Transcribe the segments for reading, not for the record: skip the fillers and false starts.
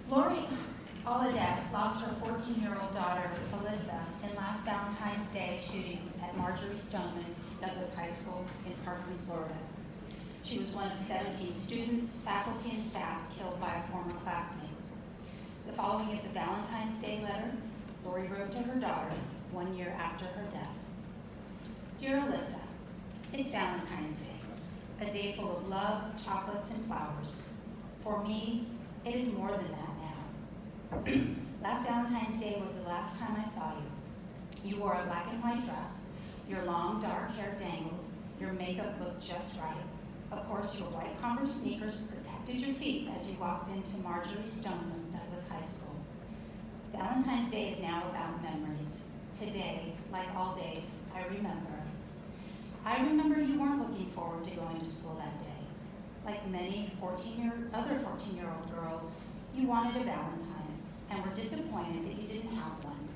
Lori Alhadeff lost her 14-year-old daughter, Alyssa, in last Valentine's Day shooting at Marjory Stoneman, Douglas High School in Parkland, Florida. She was one of 17 students, faculty, and staff killed by a former classmate. The following is a Valentine's Day letter Lori wrote to her daughter 1 year after her death. Dear Alyssa, it's Valentine's Day, a day full of love, chocolates, and flowers. For me, it is more than that now. Last Valentine's Day was the last time I saw you. You wore a black and white dress, your long dark hair dangled, your makeup looked just right. Of course, your white Converse sneakers protected your feet as you walked into Marjory Stoneman, Douglas High School. Valentine's Day is now about memories. Today, like all days, I remember. I remember you weren't looking forward to going to school that day. Like many other 14-year-old girls, you wanted a Valentine and were disappointed that you didn't have one.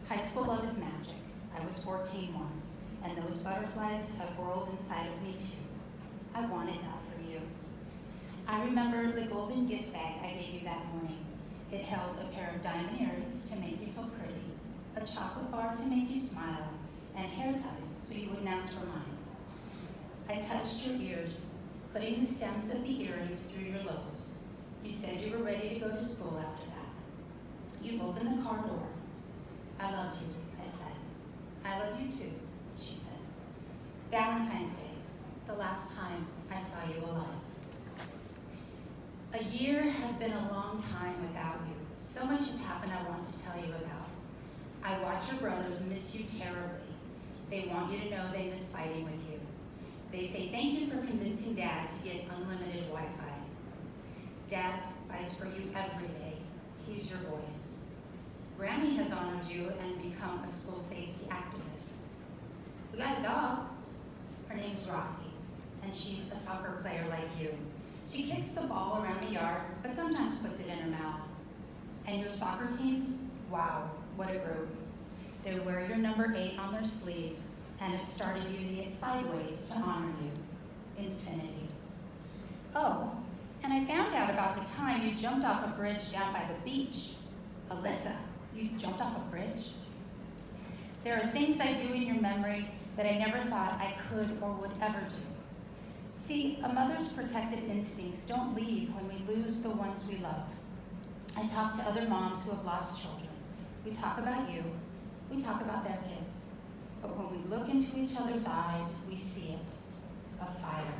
High school love is magic. I was 14 once, and those butterflies have whirled inside of me too. I wanted that for you. I remember the golden gift bag I gave you that morning. It held a pair of diamond earrings to make you feel pretty, a chocolate bar to make you smile, and hair ties so you wouldn't ask for mine. I touched your ears, putting the stems of the earrings through your lobes. You said you were ready to go to school after that. You opened the car door. I love you, I said. I love you too, she said. Valentine's Day, the last time I saw you alive. A year has been a long time without you. So much has happened I want to tell you about. I watch your brothers miss you terribly. They want you to know they miss fighting with you. They say thank you for convincing Dad to get unlimited Wi-Fi. Dad fights for you every day. He's your voice. Grammy has honored you and become a school safety activist. We got a dog. Her name's Roxy, and she's a soccer player like you. She kicks the ball around the yard, but sometimes puts it in her mouth. And your soccer team? Wow, what a group. They wear your number 8 on their sleeves and have started using it sideways to honor you. Infinity. Oh, and I found out about the time you jumped off a bridge down by the beach. Alyssa, you jumped off a bridge? There are things I do in your memory that I never thought I could or would ever do. See, a mother's protective instincts don't leave when we lose the ones we love. I talk to other moms who have lost children. We talk about you. We talk about their kids. But when we look into each other's eyes, we see it, a fire.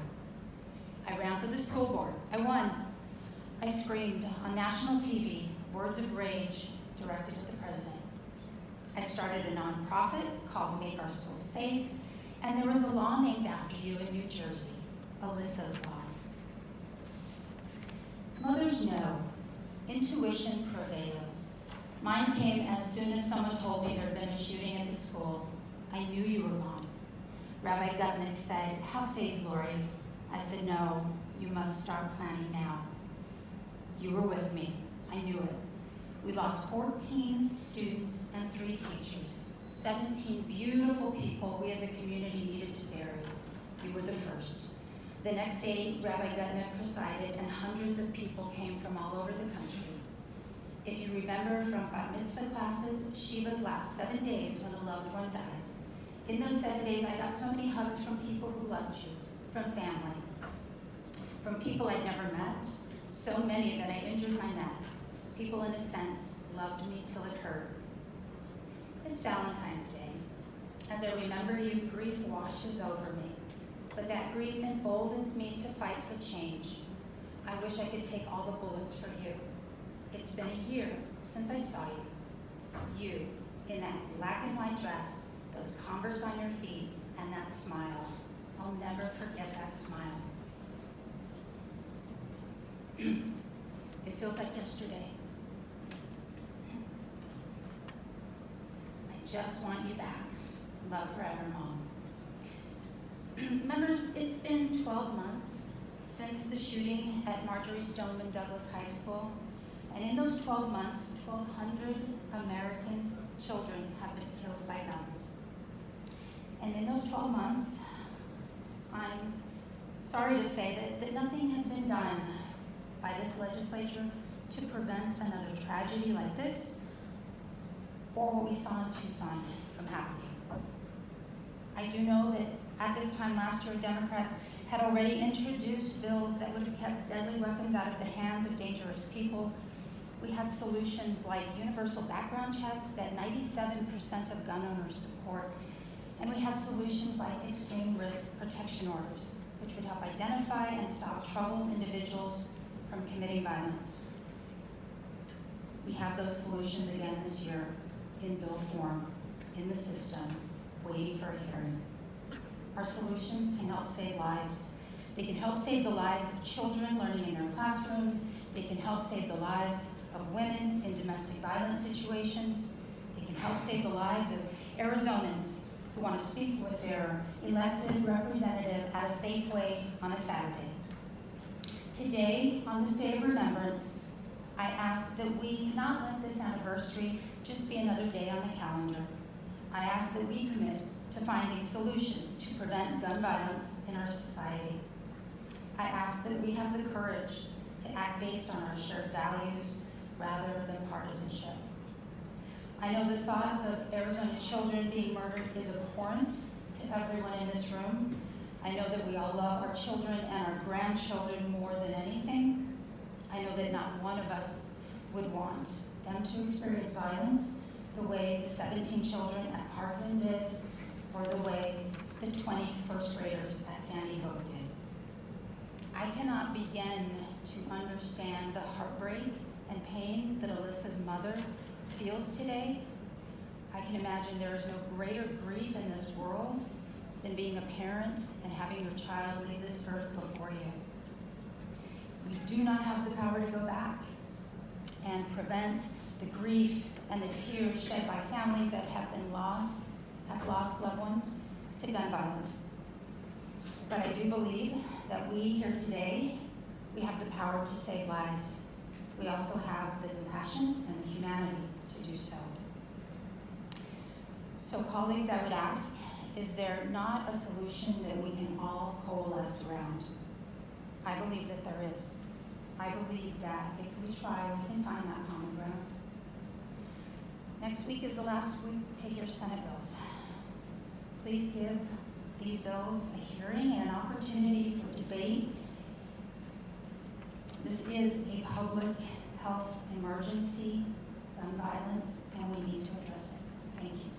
I ran for the school board. I won. I screamed on national TV, words of rage directed at the president. I started a nonprofit called Make Our Schools Safe, and there was a law named after you in New Jersey, Alyssa's Law. Mothers know, intuition prevails. Mine came as soon as someone told me there had been a shooting at the school. I knew you were gone. Rabbi Gutnick said, have faith, Lori. I said, no, you must start planning now. You were with me. I knew it. We lost 14 students and 3 teachers, 17 beautiful people we as a community needed to bury. You were the first. The next day, Rabbi Gutnick presided, and hundreds of people came from all over the country. If you remember from Bat Mitzvah classes, Shiva's last 7 days when a loved one dies. In those 7 days, I got so many hugs from people who loved you, from family, from people I'd never met, so many that I injured my neck. People, in a sense, loved me till it hurt. It's Valentine's Day. As I remember you, grief washes over me, but that grief emboldens me to fight for change. I wish I could take all the bullets for you. It's been a year since I saw you. You, in that black and white dress, those Converse on your feet, and that smile. I'll never forget that smile. It feels like yesterday. I just want you back. Love forever, Mom. Members, it's been 12 months since the shooting at Marjory Stoneman Douglas High School. And in those 12 months, 1,200 American children have been killed by guns. And in those 12 months, I'm sorry to say that nothing has been done by this legislature to prevent another tragedy like this or what we saw in Tucson from happening. I do know that at this time last year, Democrats had already introduced bills that would have kept deadly weapons out of the hands of dangerous people. We had solutions like universal background checks that 97% of gun owners support. And we had solutions like extreme risk protection orders, which would help identify and stop troubled individuals from committing violence. We have those solutions again this year in bill form, in the system, waiting for a hearing. Our solutions can help save lives. They can help save the lives of children learning in their classrooms. They can help save the lives of women in domestic violence situations. They can help save the lives of Arizonans who want to speak with their elected representative at a Safeway on a Saturday. Today, on this day of remembrance, I ask that we not let this anniversary just be another day on the calendar. I ask that we commit to finding solutions to prevent gun violence in our society. I ask that we have the courage to act based on our shared values rather than partisanship. I know the thought of Arizona children being murdered is abhorrent to everyone in this room. I know that we all love our children and our grandchildren more than anything. I know that not one of us would want them to experience violence the way the 17 children at Parkland did, or the way the 20 first graders at Sandy Hook did. I cannot begin to understand the heartbreak and pain that Alyssa's mother feels today. I can imagine there is no greater grief in this world than being a parent and having your child leave this earth before you. We do not have the power to go back and prevent the grief and the tears shed by families that have lost loved ones to gun violence. But I do believe that we here today, we have the power to save lives. We also have the compassion and the humanity to do so. So colleagues, I would ask, is there not a solution that we can all coalesce around? I believe that there is. I believe that if we try, we can find that common ground. Next week is the last week to take your Senate bills. Please give these bills a hearing and an opportunity for debate. This is a public health emergency, gun violence, and we need to address it. Thank you.